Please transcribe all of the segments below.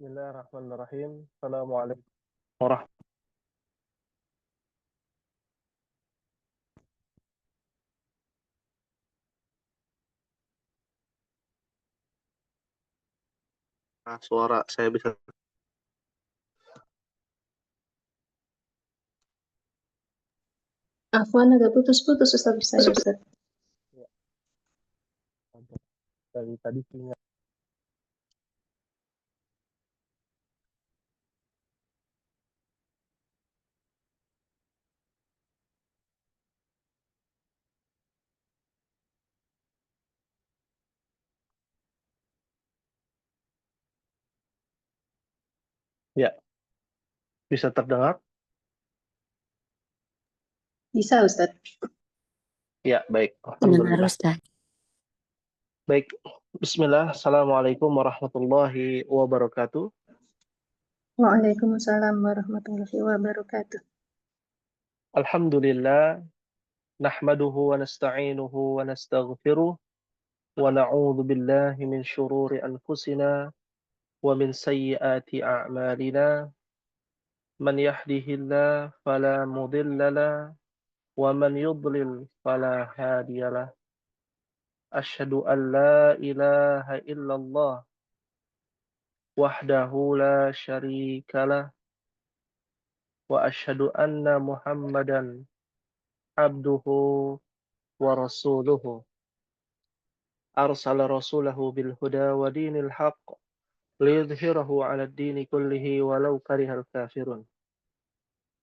Bismillahirrahmanirrahim. Assalamualaikum warahmatullahi wabarakatuh. Suara saya bisa. Afwan agak putus-putus Ustaz bisa ya Ustaz. Ya, dari tadi sinyal. Ya, bisa terdengar? Bisa Ustaz. Ya, baik. Mendengar Alhamdulillah. Ustaz. Baik. Bismillah. Assalamualaikum warahmatullahi wabarakatuh. Waalaikumsalam warahmatullahi wabarakatuh. Alhamdulillah. Nahmaduhu wa nasta'inuhu wa nastaghfiruh. Wa na'udhu billahi min syururi anfusina wa min sayyiati a'malina. Man yahdihillah fala mudilla lah. ومن يضلل فلا هادي له أشهد أن لا إله إلا الله وحده لا شريك له وأشهد أن محمدا عبده ورسوله أرسل رسوله بالهدى ودين الحق ليظهره على الدين كله ولو كره الكافرون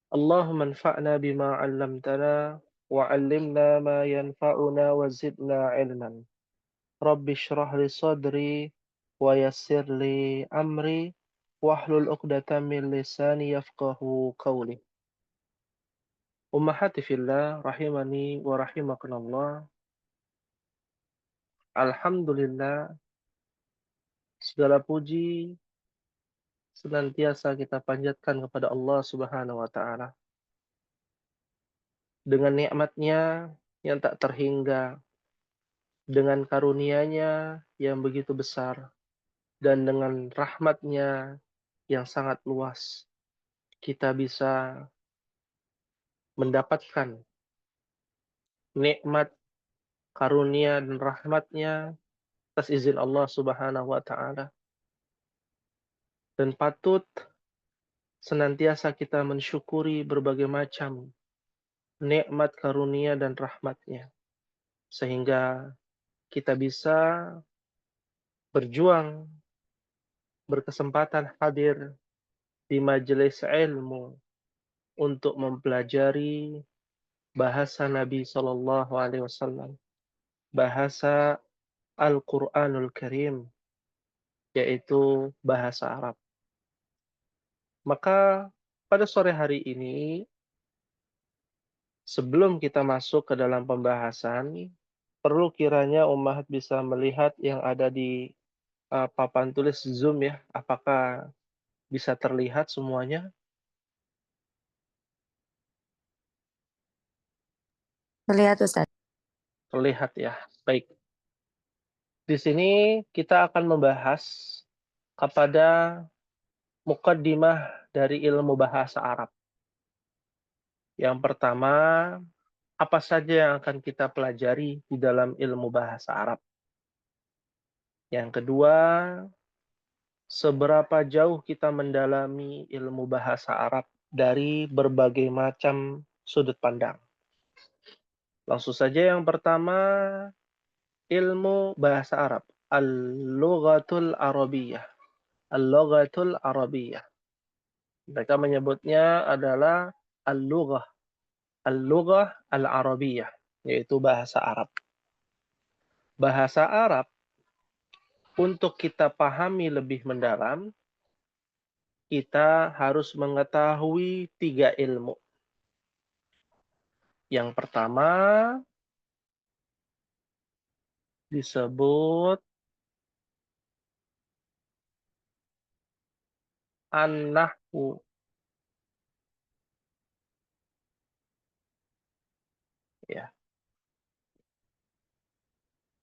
اللهم انفعنا بما علمتنا وعلمنا ما ينفعنا وزدنا علما Rabbi shrah li sadri wa yassir li amri wahlul 'uqdatam min lisani yafqahu qawli. Ummahati fillah rahimani wa rahimakumullah. Alhamdulillah, segala puji senantiasa kita panjatkan kepada Allah Subhanahu wa taala. Dengan nikmatnya yang tak terhingga, dengan karunia-Nya yang begitu besar, dan dengan rahmat-Nya yang sangat luas, kita bisa mendapatkan nikmat, karunia, dan rahmatnya atas izin Allah Subhanahu wa Ta'ala. Dan patut senantiasa kita mensyukuri berbagai macam nikmat, karunia, dan rahmatnya, sehingga kita bisa berjuang, berkesempatan hadir di majelis ilmu untuk mempelajari bahasa Nabi Sallallahu Alaihi Wasallam, bahasa Al-Quranul Karim, yaitu bahasa Arab. Maka pada sore hari ini, sebelum kita masuk ke dalam pembahasan, perlu kiranya Ummahat bisa melihat yang ada di papan tulis Zoom ya. Apakah bisa terlihat semuanya? Terlihat Ustaz. Terlihat ya. Baik. Di sini kita akan membahas kepada mukaddimah dari ilmu bahasa Arab. Yang pertama, apa saja yang akan kita pelajari di dalam ilmu bahasa Arab? Yang kedua, seberapa jauh kita mendalami ilmu bahasa Arab dari berbagai macam sudut pandang. Langsung saja yang pertama, ilmu bahasa Arab. Al-Lughatul Arabiyyah. Al-Lughatul Arabiyyah. Mereka menyebutnya adalah Al-Lughah. Al-Lughah Al-Arabiyyah, yaitu bahasa Arab. Bahasa Arab, untuk kita pahami lebih mendalam, kita harus mengetahui 3 ilmu. Yang pertama disebut an-nahwu. Ya.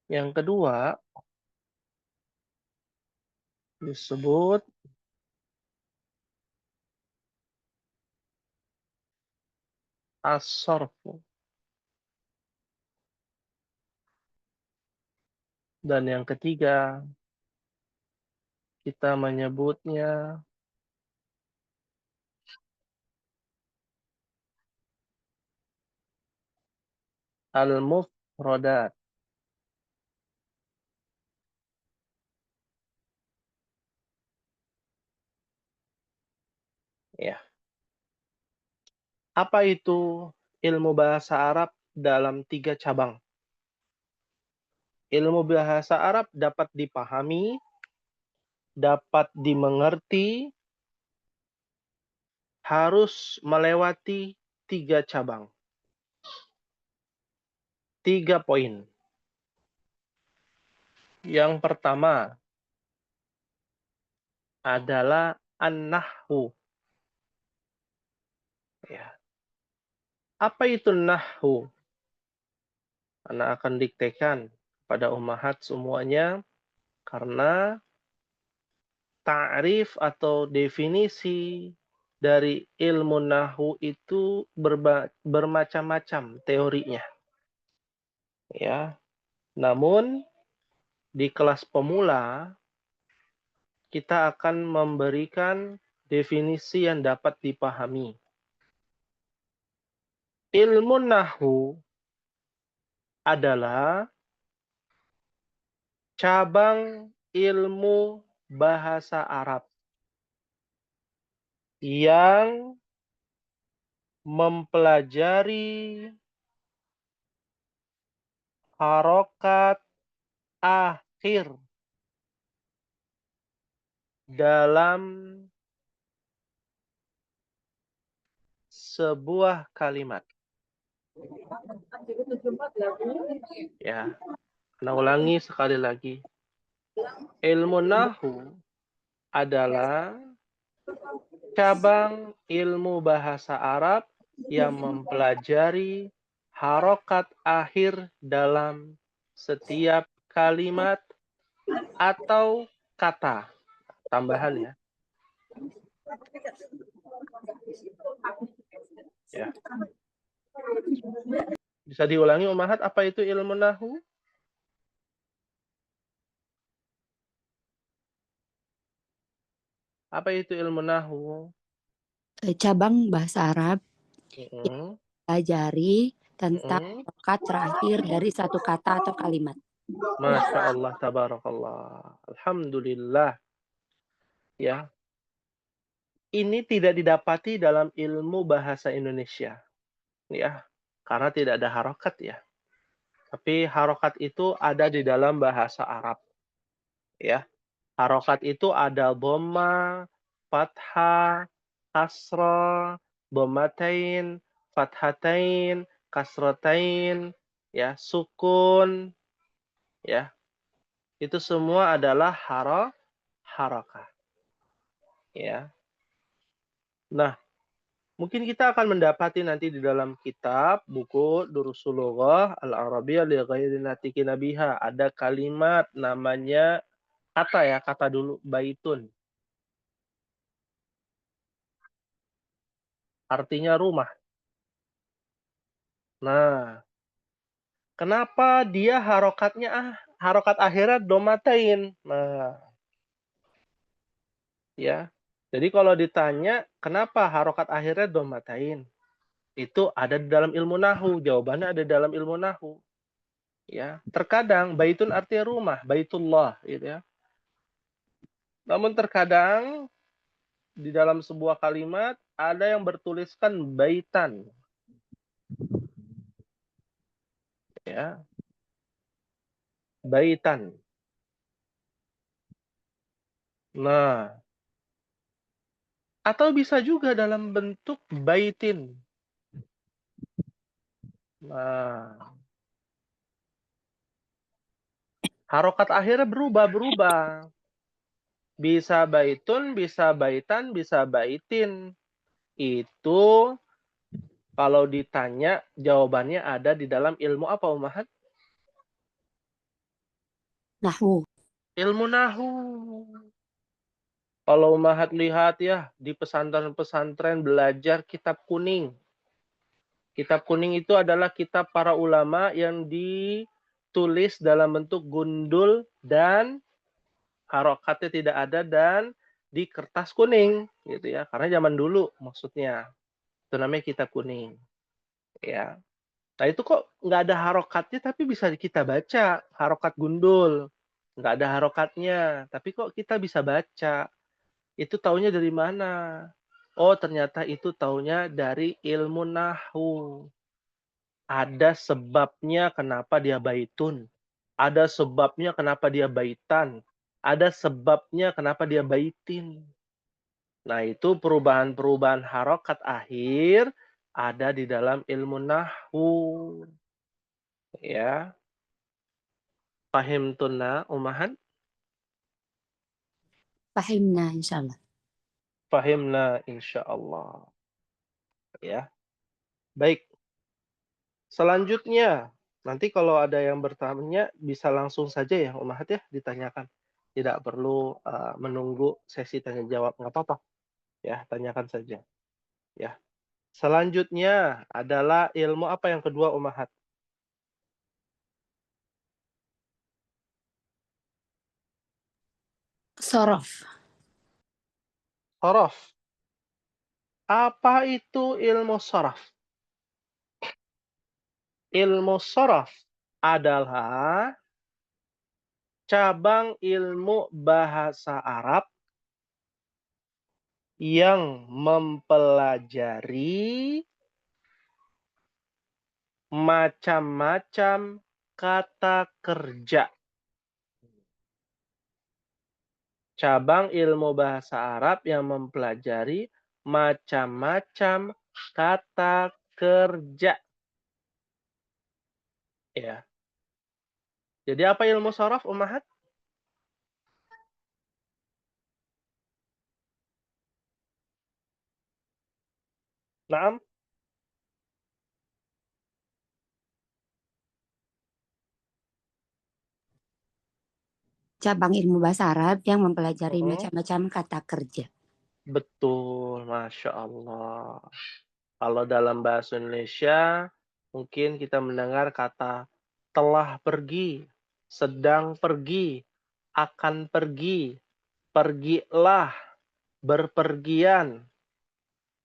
Yang kedua disebut as-sarfu. Dan yang ketiga, kita menyebutnya al-mufradat. Ya. Apa itu ilmu bahasa Arab dalam 3 cabang? Ilmu bahasa Arab dapat dipahami, dapat dimengerti, harus melewati 3 cabang. 3 poin. Yang pertama adalah an-nahwu. Ya. Apa itu nahwu? Anak akan diktekan pada ummahat semuanya karena ta'rif atau definisi dari ilmu nahwu itu bermacam-macam teorinya. Ya. Namun di kelas pemula kita akan memberikan definisi yang dapat dipahami. Ilmu nahwu adalah cabang ilmu bahasa Arab yang mempelajari harokat akhir dalam sebuah kalimat. Ya, Nah, ulangi sekali lagi. Ilmu nahwu adalah cabang ilmu bahasa Arab yang mempelajari harokat akhir dalam setiap kalimat atau kata. Tambahan ya. Ya. Bisa diulangi Ummahat, apa itu ilmu nahwu? Apa itu ilmu nahwu? Cabang bahasa Arab Mm-mm. pelajari tentang Mm-mm. harokat terakhir dari satu kata atau kalimat. Masya Allah, tabarakallah. Alhamdulillah. Ya. Ini tidak didapati dalam ilmu bahasa Indonesia. Ya. Karena tidak ada harokat ya. Tapi harokat itu ada di dalam bahasa Arab. Ya. Harokat itu ada dhamma, fathah, kasrah, dhammatain, fathatain, kasratain, ya, sukun, ya. Itu semua adalah harakah. Ya. Nah, mungkin kita akan mendapati nanti di dalam kitab buku Durusul Lughah Al-Arabiyyah li ghairi natiqin biha ada kalimat namanya kata dulu baitun. Artinya rumah. Nah, kenapa dia harokat akhirnya domatain? Nah, ya. Jadi kalau ditanya kenapa harokat akhirnya domatain? Itu ada di dalam ilmu nahwu. Jawabannya ada di dalam ilmu nahwu. Ya, terkadang baitun artinya rumah, baitullah, gitu ya. Namun terkadang di dalam sebuah kalimat ada yang bertuliskan baitan. Ya. Baitan. Nah, atau bisa juga dalam bentuk baitin. Nah, harokat akhirnya berubah. Bisa baitun, bisa baitan, bisa baitin. Itu kalau ditanya jawabannya ada di dalam ilmu apa, Ummahat? Nahwu. Ilmu nahwu. Kalau Ummahat lihat ya, di pesantren-pesantren belajar kitab kuning. Kitab kuning itu adalah kitab para ulama yang ditulis dalam bentuk gundul dan harokatnya tidak ada dan di kertas kuning gitu ya. Karena zaman dulu maksudnya. Itu namanya kitab kuning. Ya. Nah itu kok nggak ada harokatnya tapi bisa kita baca. Harokat gundul. Nggak ada harokatnya. Tapi kok kita bisa baca. Itu taunya dari mana? Oh ternyata itu taunya dari ilmu nahwu. Ada sebabnya kenapa dia baitun. Ada sebabnya kenapa dia baitan. Ada sebabnya kenapa dia baitin. Nah, itu perubahan-perubahan harokat akhir ada di dalam ilmu nahwu. Ya. Pahim tunna, umahan? Fahimna insyaallah. Fahimna insyaallah. Ya. Baik. Selanjutnya, nanti kalau ada yang bertanya bisa langsung saja ya, umahat ya, ditanyakan. Tidak perlu menunggu sesi tanya jawab, nggak apa-apa. Ya, tanyakan saja. Ya. Selanjutnya adalah ilmu apa yang kedua, umahat? Sorof. Sorof. Apa itu ilmu sorof? Ilmu sorof adalah cabang ilmu bahasa Arab yang mempelajari macam-macam kata kerja. Cabang ilmu bahasa Arab yang mempelajari macam-macam kata kerja. Ya. Jadi apa ilmu sorof, umahat? Naam? Cabang ilmu bahasa Arab yang mempelajari Mhm. macam-macam kata kerja. Betul, Masya Allah. Kalau dalam bahasa Indonesia, mungkin kita mendengar kata telah pergi, sedang pergi, akan pergi, pergilah, berpergian.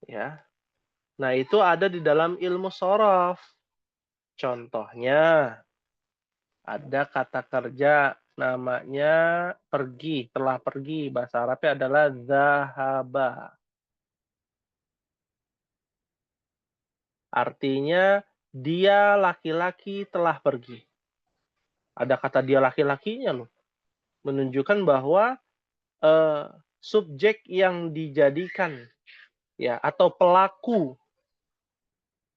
Ya. Nah, itu ada di dalam ilmu sorof. Contohnya, ada kata kerja namanya pergi, telah pergi. Bahasa Arabnya adalah zahaba. Artinya, dia laki-laki telah pergi. Ada kata dia laki-lakinya loh. Menunjukkan bahwa subjek yang dijadikan ya atau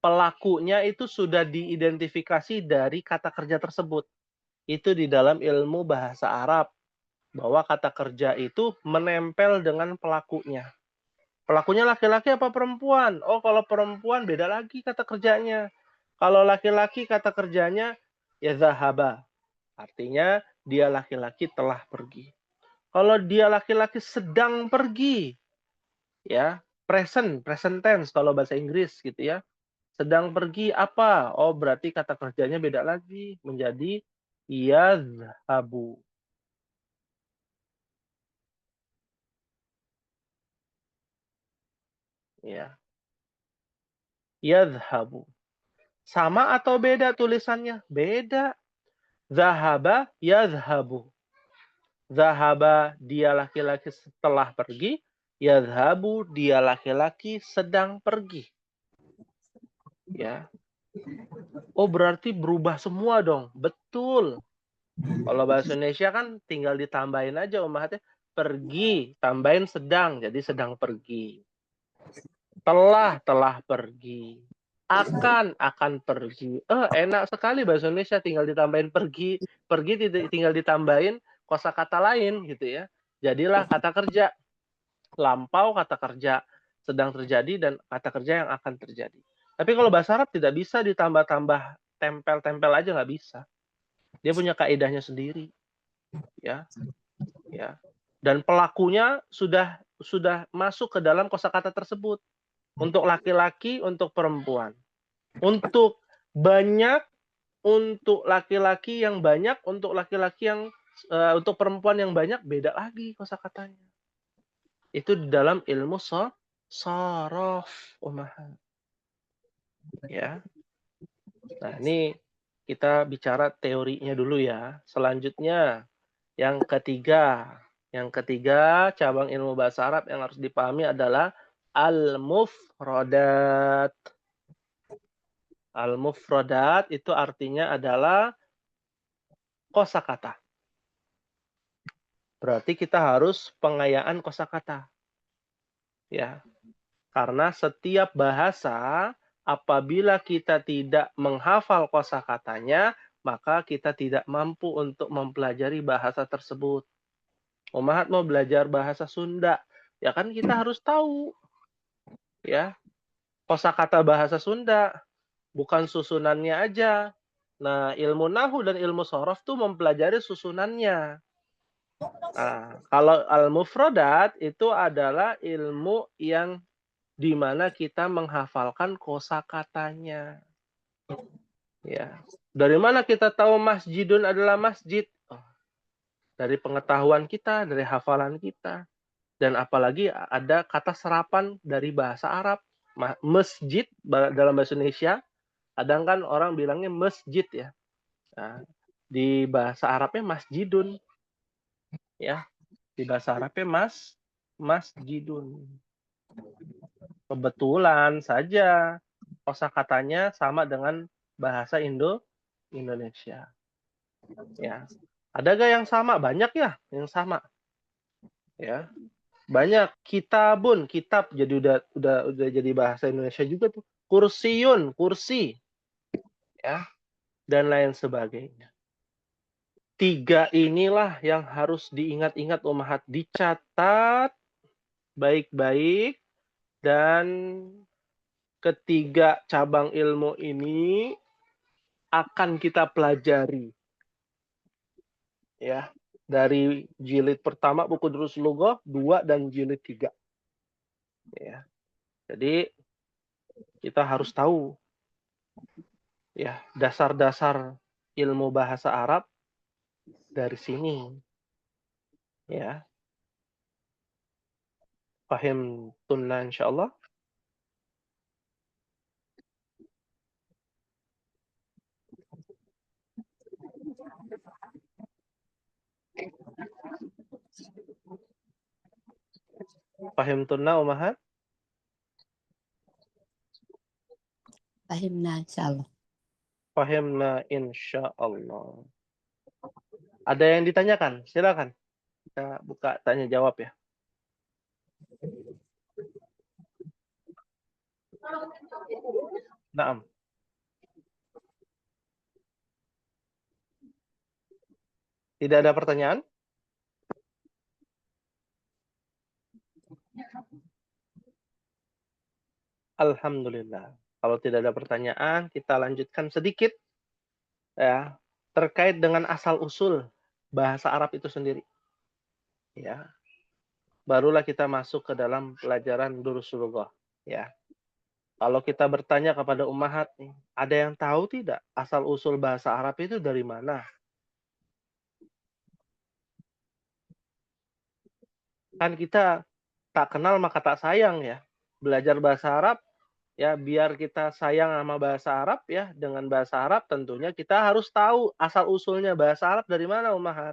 pelakunya itu sudah diidentifikasi dari kata kerja tersebut. Itu di dalam ilmu bahasa Arab bahwa kata kerja itu menempel dengan pelakunya. Pelakunya laki-laki apa perempuan? Oh, kalau perempuan beda lagi kata kerjanya. Kalau laki-laki kata kerjanya ya zahaba. Artinya dia laki-laki telah pergi. Kalau dia laki-laki sedang pergi, ya, present tense kalau bahasa Inggris gitu ya. Sedang pergi apa? Oh, berarti kata kerjanya beda lagi menjadi yazhabu. Ya, yazhabu. Sama atau beda tulisannya? Beda. Zahaba, yazhabu. Zahaba, dia laki-laki setelah pergi. Yazhabu, dia laki-laki sedang pergi. Ya. Oh, berarti berubah semua dong. Betul. Kalau bahasa Indonesia kan tinggal ditambahin aja umatnya. Pergi, tambahin sedang, jadi sedang pergi. Telah pergi. Akan pergi. Enak sekali bahasa Indonesia, tinggal ditambahin pergi. Pergi tinggal ditambahin kosakata lain gitu ya. Jadilah kata kerja. Lampau kata kerja sedang terjadi dan kata kerja yang akan terjadi. Tapi kalau bahasa Arab tidak bisa ditambah-tambah tempel-tempel aja, nggak bisa. Dia punya kaidahnya sendiri, ya, ya. Dan pelakunya sudah masuk ke dalam kosakata tersebut untuk laki-laki, untuk perempuan. Untuk banyak, untuk laki-laki yang banyak, untuk laki-laki yang untuk perempuan yang banyak beda lagi kosakatanya. Itu di dalam ilmu shorof, Ummahat. Ya. Nah, ini kita bicara teorinya dulu ya. Selanjutnya, yang ketiga. Yang ketiga, cabang ilmu bahasa Arab yang harus dipahami adalah al-mufradat. Al-mufradat itu artinya adalah kosakata. Berarti kita harus pengayaan kosakata. Ya. Karena setiap bahasa apabila kita tidak menghafal kosakatanya, maka kita tidak mampu untuk mempelajari bahasa tersebut. Ummahat mau belajar bahasa Sunda, ya kan kita harus tahu ya kosakata bahasa Sunda, bukan susunannya aja. Nah, ilmu nahu dan ilmu sorof tuh mempelajari susunannya. Nah, kalau al-mufradat itu adalah ilmu yang di mana kita menghafalkan kosakatanya. Ya. Dari mana kita tahu masjidun adalah masjid? Oh, dari pengetahuan kita, dari hafalan kita. Dan apalagi ada kata serapan dari bahasa Arab. Masjid dalam bahasa Indonesia, kadang kan orang bilangnya masjid ya. Nah, di bahasa Arabnya masjidun. Ya, di bahasa Arabnya masjidun. Kebetulan saja kosakatanya sama dengan bahasa Indonesia. Ya. Ada gak yang sama? Banyak ya yang sama. Ya. Banyak. Kitabun, kitab jadi udah jadi bahasa Indonesia juga tuh. Kursiun, kursi. Ya. Dan lain sebagainya. Tiga inilah yang harus diingat-ingat Ummahat, dicatat baik-baik, dan ketiga cabang ilmu ini akan kita pelajari ya dari jilid pertama buku Durus Lughah 2 dan jilid 3 ya. Jadi kita harus tahu ya dasar-dasar ilmu bahasa Arab dari sini ya. Paham tunna insyaallah. Paham tunna Ummahat? Fahimna insyaallah. Pahimna insyaallah. Ada yang ditanyakan? Silakan. Kita buka tanya jawab ya. Naam. Tidak ada pertanyaan? Alhamdulillah. Kalau tidak ada pertanyaan, kita lanjutkan sedikit ya terkait dengan asal usul bahasa Arab itu sendiri. Ya. Barulah kita masuk ke dalam pelajaran Durusul Lughah, ya. Kalau kita bertanya kepada ummahat nih, ada yang tahu tidak asal usul bahasa Arab itu dari mana? Kan kita tak kenal maka tak sayang ya. Belajar bahasa Arab ya biar kita sayang sama bahasa Arab ya, dengan bahasa Arab tentunya kita harus tahu asal usulnya bahasa Arab dari mana ummahat.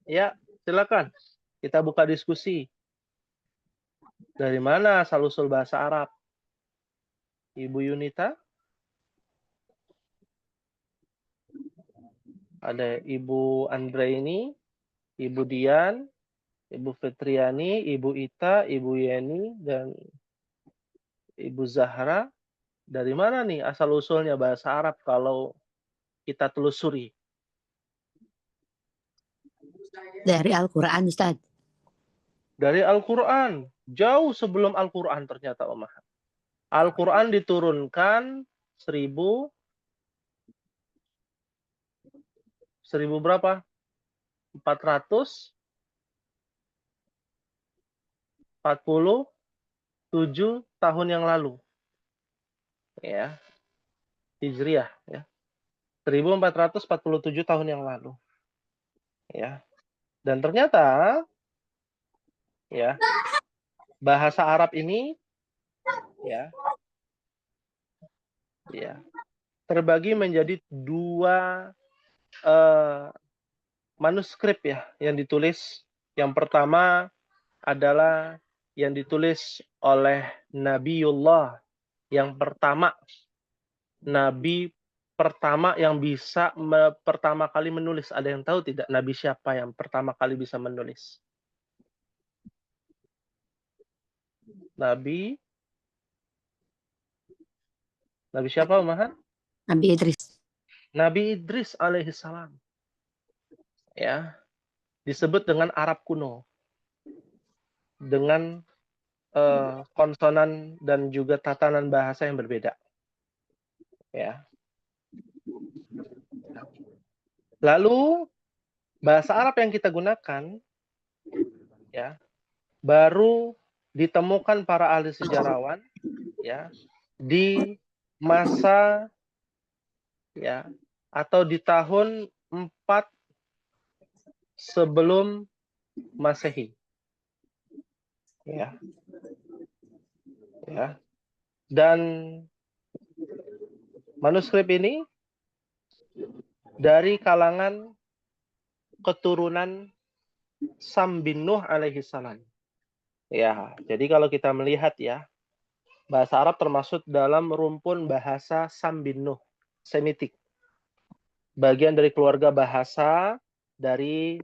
Ya, silakan. Kita buka diskusi. Dari mana asal usul bahasa Arab? Ibu Yunita? Ada Ibu Andreini, Ibu Dian, Ibu Fitriani, Ibu Ita, Ibu Yeni, dan Ibu Zahra. Dari mana nih asal usulnya bahasa Arab kalau kita telusuri? Dari Al-Qur'an, Ustaz. Dari Al-Quran. Jauh sebelum Al-Quran ternyata Omah. Al-Quran diturunkan 1000 berapa? 440 tahun yang lalu. Ya, Hijriah ya. 1447 tahun yang lalu. Ya. Dan ternyata ya, bahasa Arab ini ya terbagi menjadi dua manuskrip ya yang ditulis. Yang pertama adalah yang ditulis oleh Nabiullah yang pertama, nabi pertama yang bisa pertama kali menulis. Ada yang tahu tidak nabi siapa yang pertama kali bisa menulis? Nabi siapa, Umahan? Nabi Idris. Nabi Idris alaihissalam. Ya, disebut dengan Arab kuno. Dengan konsonan dan juga tatanan bahasa yang berbeda. Ya. Lalu bahasa Arab yang kita gunakan ya baru ditemukan para ahli sejarawan ya di masa ya atau di tahun 4 sebelum Masehi. Ya. Ya. Dan manuskrip ini dari kalangan keturunan Sam bin Nuh alaihi salam. Ya, jadi kalau kita melihat ya, bahasa Arab termasuk dalam rumpun bahasa Sam bin Nuh, Semitik. Bagian dari keluarga bahasa dari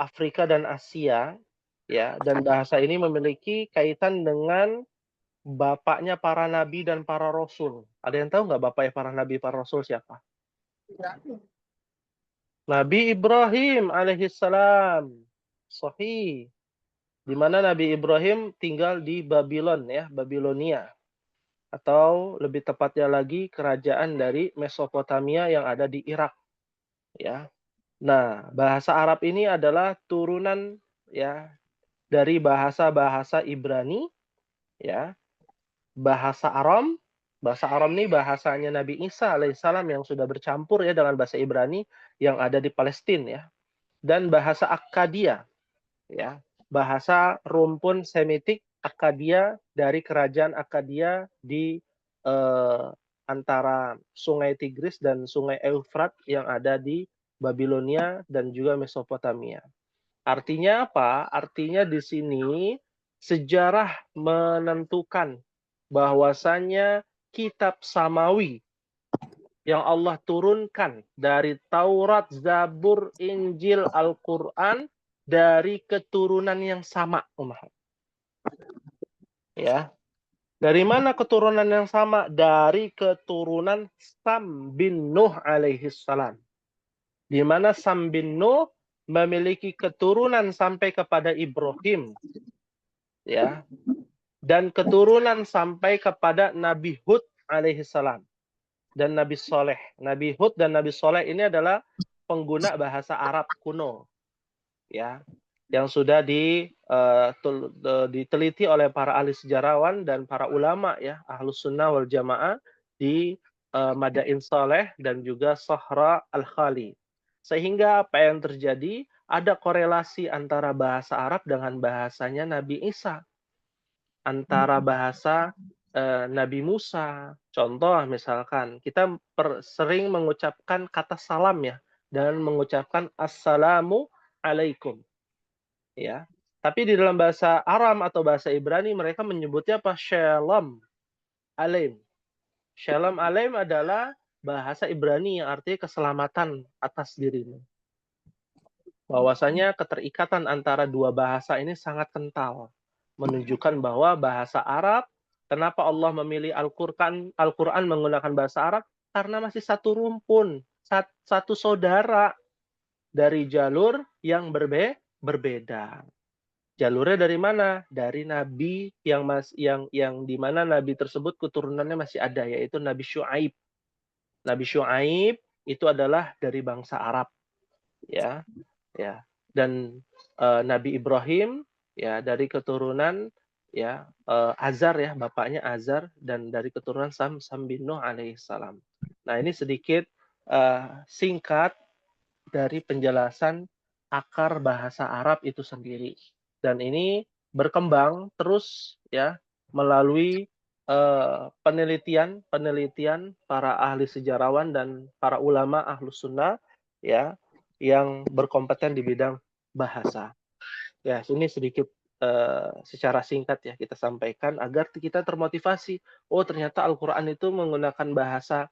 Afrika dan Asia, ya, dan bahasa ini memiliki kaitan dengan bapaknya para nabi dan para rasul. Ada yang tahu nggak bapaknya para nabi para rasul siapa? Nabi Ibrahim alaihissalam. Sahih. Di mana Nabi Ibrahim tinggal di Babylon ya, Babilonia. Atau lebih tepatnya lagi kerajaan dari Mesopotamia yang ada di Irak. Ya. Nah, bahasa Arab ini adalah turunan ya dari bahasa-bahasa Ibrani ya. Bahasa Aram. Bahasa Aram ini bahasanya Nabi Isa alaihissalam yang sudah bercampur ya dengan bahasa Ibrani yang ada di Palestina ya. Dan bahasa Akkadia ya, bahasa rumpun Semitik Akkadia dari kerajaan Akkadia di antara Sungai Tigris dan Sungai Eufrat yang ada di Babilonia dan juga Mesopotamia. Artinya apa? Artinya di sini sejarah menentukan bahwasanya kitab samawi yang Allah turunkan dari Taurat, Zabur, Injil, Al-Quran dari keturunan yang sama, Umar. Ya. Dari mana keturunan yang sama? Dari keturunan Sam bin Nuh alaihissalam. Di mana Sam bin Nuh memiliki keturunan sampai kepada Ibrahim. Ya. Dan keturunan sampai kepada Nabi Hud alaihissalam. Dan Nabi Soleh. Nabi Hud dan Nabi Soleh ini adalah pengguna bahasa Arab kuno. Ya. Yang sudah diteliti oleh para ahli sejarawan dan para ulama ya Ahlus Sunnah wal Jamaah di Madain Saleh dan juga Sahra Al-Khali. Sehingga apa yang terjadi? Ada korelasi antara bahasa Arab dengan bahasanya Nabi Isa. Antara bahasa Nabi Musa. Contoh misalkan kita sering mengucapkan kata salam ya dan mengucapkan assalamu alaikum. Ya. Tapi di dalam bahasa Aram atau bahasa Ibrani mereka menyebutnya apa? Shalom Aleim. Shalom Aleim adalah bahasa Ibrani yang artinya keselamatan atas dirimu. Bahwasanya keterikatan antara dua bahasa ini sangat kental. Menunjukkan bahwa bahasa Arab, kenapa Allah memilih Al-Quran menggunakan bahasa Arab? Karena masih satu rumpun, satu saudara dari jalur yang berbeda. Jalurnya dari mana? Dari nabi yang di mana nabi tersebut keturunannya masih ada, yaitu Nabi Syuaib. Nabi Syuaib itu adalah dari bangsa Arab, ya, ya. Dan Nabi Ibrahim ya dari keturunan ya, Azar ya, bapaknya Azar dan dari keturunan Sam bin Nuh alaihissalam. Nah, ini sedikit singkat dari penjelasan akar bahasa Arab itu sendiri. Dan ini berkembang terus ya melalui penelitian para ahli sejarawan dan para ulama ahlus sunnah ya yang berkompeten di bidang bahasa. Ya, ini sedikit secara singkat ya kita sampaikan agar kita termotivasi. Oh, ternyata Al-Qur'an itu menggunakan bahasa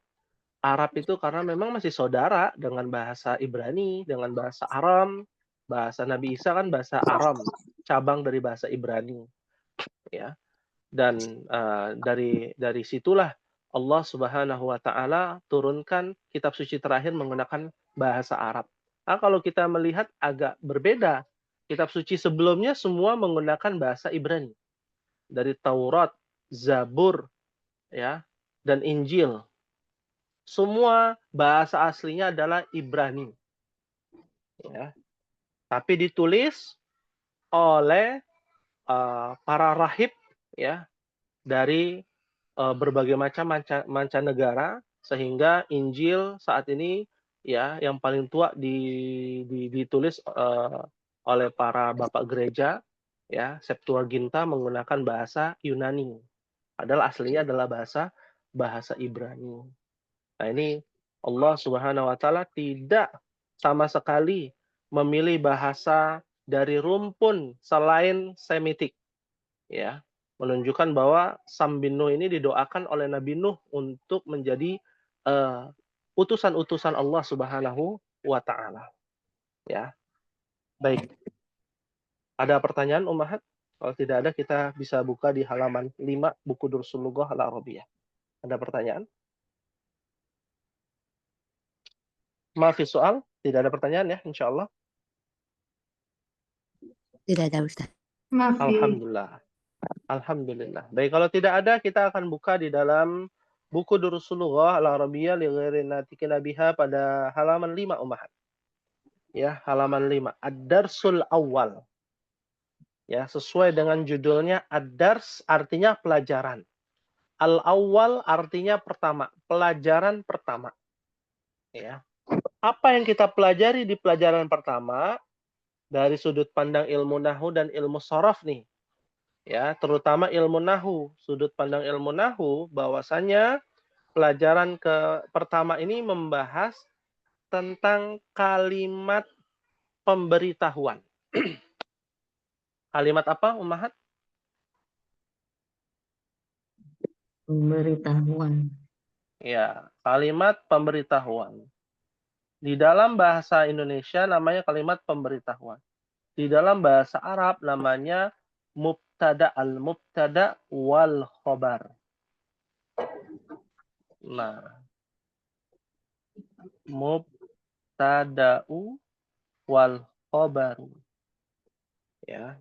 Arab itu karena memang masih saudara dengan bahasa Ibrani, dengan bahasa Aram. Bahasa Nabi Isa kan bahasa Aram, cabang dari bahasa Ibrani, ya. Dan dari situlah Allah Subhanahu wa taala turunkan kitab suci terakhir menggunakan bahasa Arab. Nah, kalau kita melihat agak berbeda. Kitab suci sebelumnya semua menggunakan bahasa Ibrani. Dari Taurat, Zabur, ya, dan Injil. Semua bahasa aslinya adalah Ibrani, ya. Tapi ditulis oleh para rahib, ya, dari berbagai macam mancanegara sehingga Injil saat ini ya yang paling tua ditulis oleh para bapak gereja ya Septuaginta menggunakan bahasa Yunani. Padahal aslinya adalah bahasa Ibrani. Nah, ini Allah Subhanahu wa taala tidak sama sekali memilih bahasa dari rumpun selain Semitik, ya. Menunjukkan bahwa Sam bin Nuh ini didoakan oleh Nabi Nuh untuk menjadi utusan-utusan Allah Subhanahu wa taala, ya. Baik. Ada pertanyaan Ummahat? Kalau tidak ada kita bisa buka di halaman 5 buku Dursul Lughah Al-Arabiyah. Ada pertanyaan? Maafi soal? Tidak ada pertanyaan ya, insyaallah. Tidak ada Ustaz. Maaf. Alhamdulillah. Alhamdulillah. Baik, kalau tidak ada kita akan buka di dalam buku Dursul Lughah Al-Arabiyah li ghairi natiqin biha pada halaman 5 Ummahat. Ya, halaman 5. Ad-Darsul Awal. Ya, sesuai dengan judulnya Ad-Dars artinya pelajaran. Al-Awwal artinya pertama, pelajaran pertama. Ya. Apa yang kita pelajari di pelajaran pertama dari sudut pandang ilmu nahwu dan ilmu sharaf nih? Ya, terutama ilmu nahwu. Sudut pandang ilmu nahwu bahwasanya pelajaran pertama ini membahas tentang kalimat pemberitahuan. Kalimat apa, Ummahat? Pemberitahuan. Ya, kalimat pemberitahuan. Di dalam bahasa Indonesia namanya kalimat pemberitahuan. Di dalam bahasa Arab namanya mubtada, al-mubtada wal khobar. Nah, mubtada'u wal khobaru. Ya.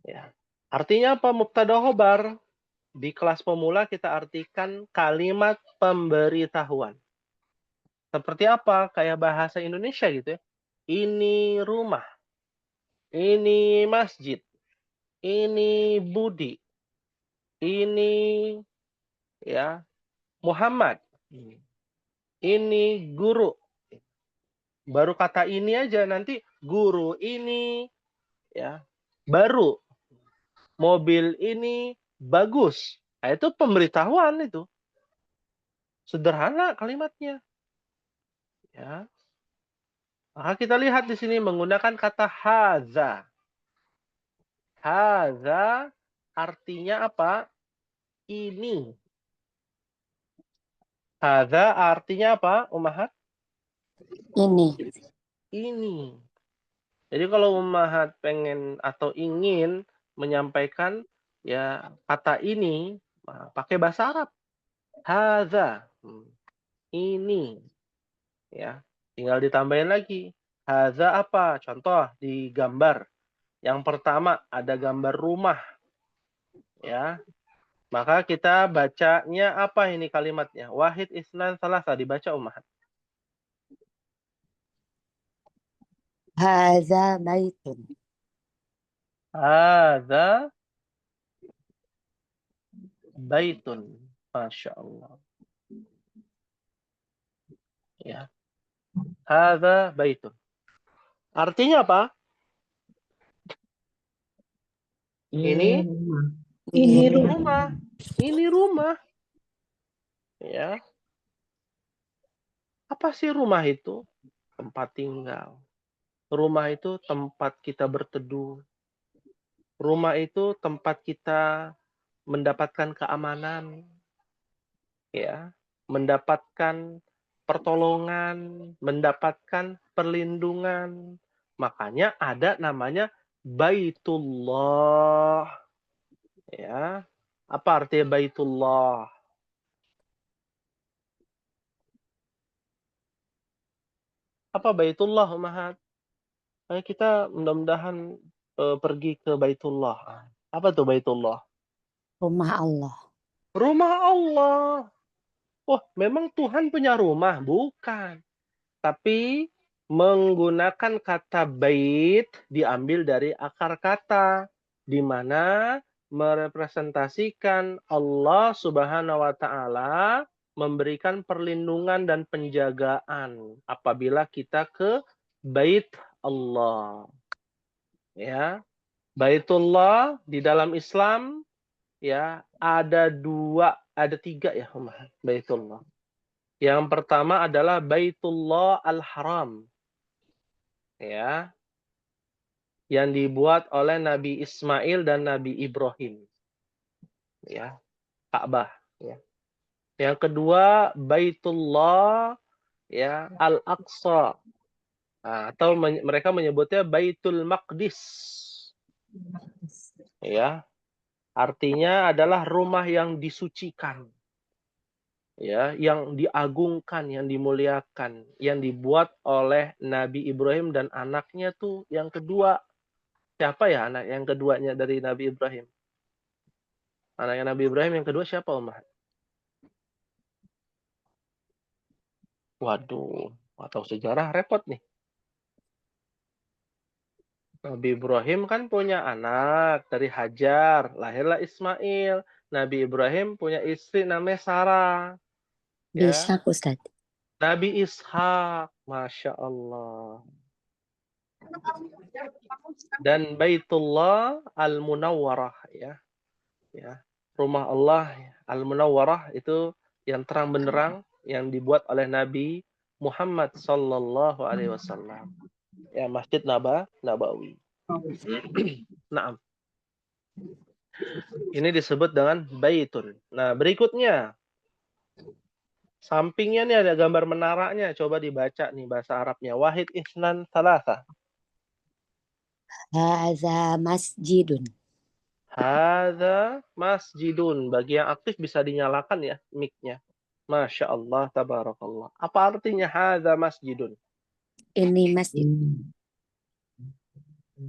Ya. Artinya apa mubtada khobar? Di kelas pemula kita artikan kalimat pemberitahuan. Seperti apa? Kayak bahasa Indonesia gitu ya. Ini rumah. Ini masjid. Ini Budi. Ini ya Muhammad. Ini guru. Baru kata ini aja nanti guru ini ya baru. Mobil ini bagus. Nah, itu pemberitahuan itu. Sederhana kalimatnya. Ya. Maka kita lihat di sini menggunakan kata haza. Haza artinya apa? Ini. Haza artinya apa, Ummahat? Ini. Ini. Jadi kalau Ummahat pengen atau ingin menyampaikan ya kata ini pakai bahasa Arab. Haza. Ini. Ya. Tinggal ditambahin lagi. Haza apa? Contoh di gambar. Yang pertama ada gambar rumah. Ya. Maka kita bacanya apa ini kalimatnya? Wahid isnan salasa dibaca Ummahat. Haza baitun. Hadza baitun. Masya Allah. Ya. Hadza baitun. Artinya apa? Ini Ini Ini rumah. rumah. Ini rumah. Ya. Apa sih rumah itu? Tempat tinggal. Rumah itu tempat kita berteduh. Rumah itu tempat kita mendapatkan keamanan, ya, mendapatkan pertolongan, mendapatkan perlindungan. Makanya ada namanya Baitullah, ya. Apa artinya Baitullah? Apa Baitullah, Umahat? Ayo kita mudah-mudahan pergi ke Baitullah. Apa tuh Baitullah? rumah Allah. Rumah Allah. Wah, memang Tuhan punya rumah? Bukan. Tapi menggunakan kata bait diambil dari akar kata, di mana merepresentasikan Allah Subhanahu wa Ta'ala memberikan perlindungan dan penjagaan apabila kita ke bait Allah. Ya, Baitullah di dalam Islam ya ada tiga ya, Baitullah. Yang pertama adalah Baitullah Al-Haram. Ya, yang dibuat oleh Nabi Ismail dan Nabi Ibrahim. Ya, Ka'bah, ya. Yang kedua Baitullah ya Al-Aqsa. Atau mereka menyebutnya Baitul Maqdis. Ya, artinya adalah rumah yang disucikan. Ya, yang diagungkan, yang dimuliakan, yang dibuat oleh Nabi Ibrahim dan anaknya tuh yang kedua. Siapa ya anak yang keduanya dari Nabi Ibrahim? Anaknya Nabi Ibrahim yang kedua siapa, Umar? Waduh, atau sejarah repot nih. Nabi Ibrahim kan punya anak dari Hajar, lahirlah Ismail. Nabi Ibrahim punya istri namanya Sarah. Ya, Bisa, Ustadz. Nabi Ishak, Masya Allah. Dan Baitullah Al-Munawwarah, ya. Ya. Rumah Allah Al-Munawwarah itu yang terang benderang yang dibuat oleh Nabi Muhammad sallallahu alaihi wasallam. Ya, Masjid Nabawi. Nah, ini disebut dengan baitun. Nah, berikutnya sampingnya nih ada gambar menaranya. Coba dibaca nih bahasa Arabnya. Wahid isnan salasa. Hadza masjidun. Hadza masjidun. Bagi yang aktif bisa dinyalakan ya mic-nya. Masya Allah, tabarakallah. Apa artinya hadza masjidun? Ini masjid.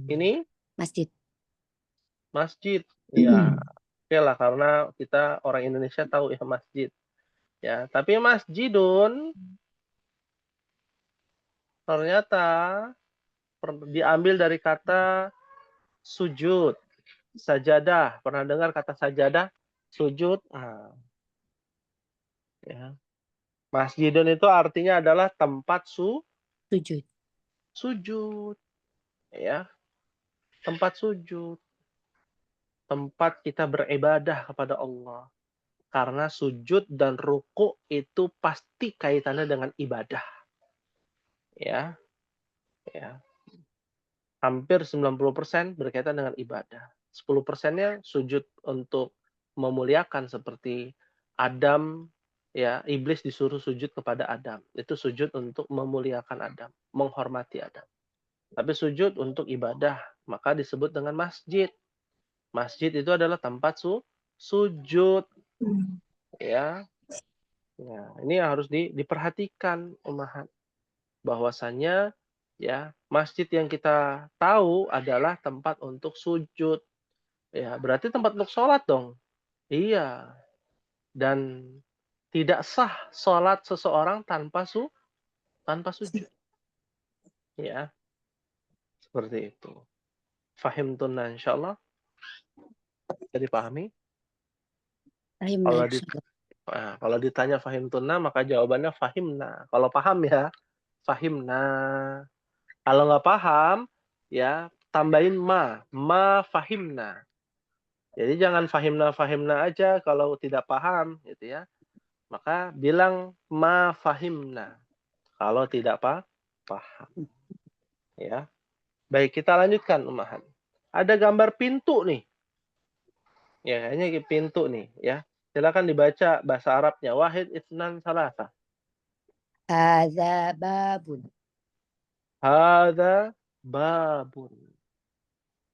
Ini Masjid. masjid. Ya, oke lah karena kita orang Indonesia tahu ya masjid. Ya, tapi masjidun ternyata diambil dari kata sujud, sajadah. Pernah dengar kata sajadah? Sujud. Ya. Masjidun itu artinya adalah tempat Sujud. sujud. Ya, tempat sujud. Tempat kita beribadah kepada Allah. Karena sujud dan ruku itu pasti kaitannya dengan ibadah. Ya, ya. Hampir 90% berkaitan dengan ibadah. 10%-nya sujud untuk memuliakan seperti Adam, ya, iblis disuruh sujud kepada Adam. Itu sujud untuk memuliakan Adam, menghormati Adam. Tapi sujud untuk ibadah, maka disebut dengan masjid. Masjid itu adalah tempat sujud, ya. Ya, ini harus diperhatikan, Ummahat, bahwasanya ya masjid yang kita tahu adalah tempat untuk sujud. Ya, berarti tempat untuk sholat dong. Iya. Dan tidak sah sholat seseorang tanpa sujud. Ya, seperti itu. Fahimtunna insyaallah. Bisa dipahami? Fahimna Kalau insyaallah. kalau ditanya fahimtunna maka jawabannya fahimna. Kalau paham ya, fahimna. Kalau nggak paham, ya tambahin ma fahimna. Jadi jangan fahimna aja kalau tidak paham, gitu ya. Maka bilang ma fahimna kalau tidak paham. Ya. Baik, kita lanjutkan Ummahat. Ada gambar pintu nih. Ya, kayaknya pintu nih, ya. Silakan dibaca bahasa Arabnya. Wahid, itsnan, salasa. Hadza babun. Hadza babun.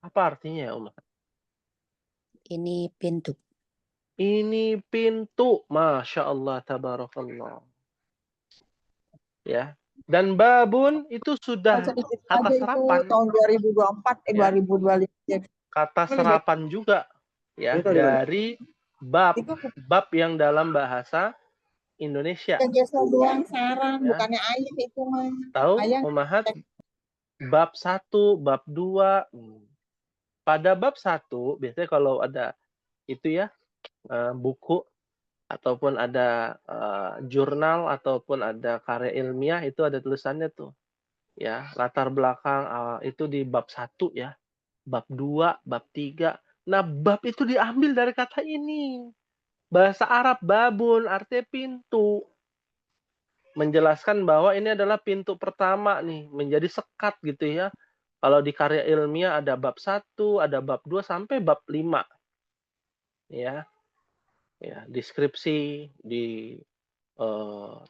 Apa artinya ya, Ummahat? Ini pintu. Ini pintu. Masya Allah, tabarakallah. Ya. Dan babun itu sudah Sedikit kata aja itu serapan. tahun 2024, Ya. 2025. Kata serapan juga. Ya, dari bab. Itu Bab yang dalam bahasa Indonesia. geser doang sarang, Ya. bukannya ayah itu mah. Tahu, Ayah Ummahat? Bab 1, bab 2. Pada bab 1, biasanya kalau ada itu ya, buku ataupun ada jurnal ataupun ada karya ilmiah itu ada tulisannya tuh. Ya, latar belakang itu di bab 1 ya. Bab 2, bab 3. Nah, bab itu diambil dari kata ini. Bahasa Arab babun artinya pintu. Menjelaskan bahwa ini adalah pintu pertama nih, menjadi sekat gitu ya. Kalau di karya ilmiah ada bab 1, ada bab 2 sampai bab 5. Ya. Ya, deskripsi di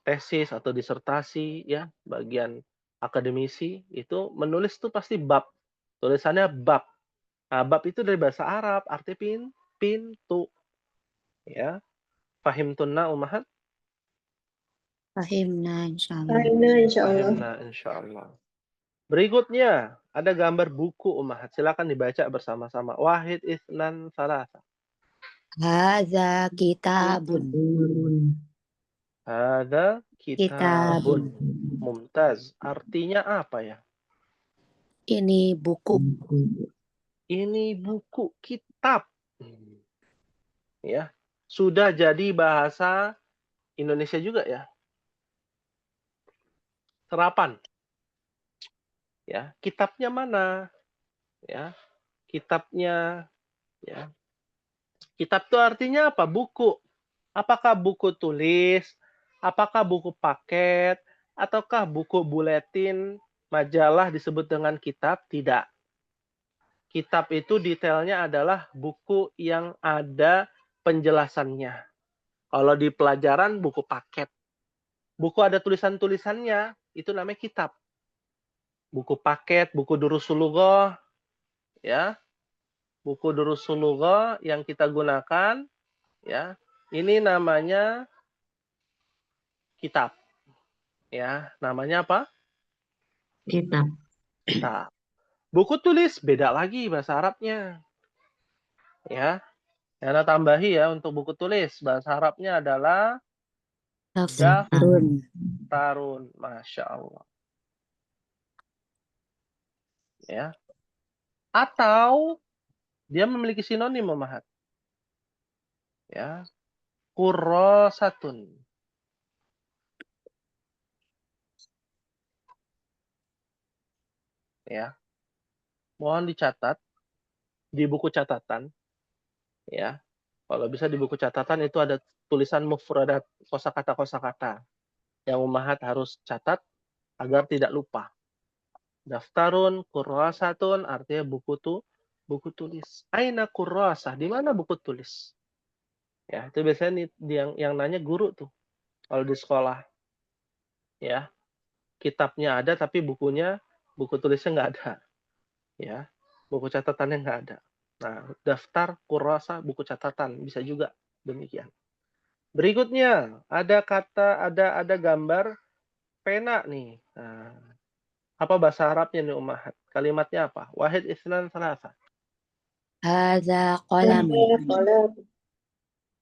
tesis atau disertasi ya, bagian akademisi itu menulis tuh pasti bab. Tulisannya bab. Nah, bab itu dari bahasa Arab, arti pintu. Ya. Fahimtunna Ummahat? Fahimna insyaallah. Fahimna insyaallah. Fahimna insyaallah. Berikutnya, ada gambar buku Ummahat. Silakan dibaca bersama-sama. Wahid, itsnan, salasa. Hadza kitabun. Hadza kitabun. Mumtaz. Artinya apa ya? Ini buku. Ini buku, kitab. Ya. Sudah jadi bahasa Indonesia juga ya. Serapan. Ya, kitabnya mana? Ya. Kitabnya ya. Kitab itu artinya apa? Buku. Apakah buku tulis? Apakah buku paket? Ataukah buku buletin, majalah disebut dengan kitab? Tidak. Kitab itu detailnya adalah buku yang ada penjelasannya. Kalau di pelajaran buku paket. Buku ada tulisan-tulisannya, itu namanya kitab. Buku paket, buku Durusul Lughah, ya. Buku Durusul Lughah yang kita gunakan, ya. Ini namanya kitab. Ya, namanya apa? Kitab. Kitab. Buku tulis beda lagi bahasa Arabnya. Ya. Karena tambahi ya untuk buku tulis, bahasa Arabnya adalah Daftarun. daftarun. Masya Allah. Ya. Atau dia memiliki sinonim Ummahat. Ya. Kurrasatun. Ya. Mohon dicatat di buku catatan. Ya. Kalau bisa di buku catatan itu ada tulisan mufradat, kosakata-kosakata yang Ummahat harus catat agar tidak lupa. Daftarun, kurrasatun artinya buku tulis. Aina kurrasah? Di mana buku tulis? Ya, itu biasanya yang nanya guru tuh kalau di sekolah. Ya. Kitabnya ada tapi buku tulisnya nggak ada. Ya. Buku catatannya nggak ada. Nah, daftar, kurrasah, buku catatan bisa juga demikian. Berikutnya, ada gambar pena nih. Nah, apa bahasa Arabnya nih Ummahat? Kalimatnya apa? Wahid, itsnan, salasa. Hadza qalamun.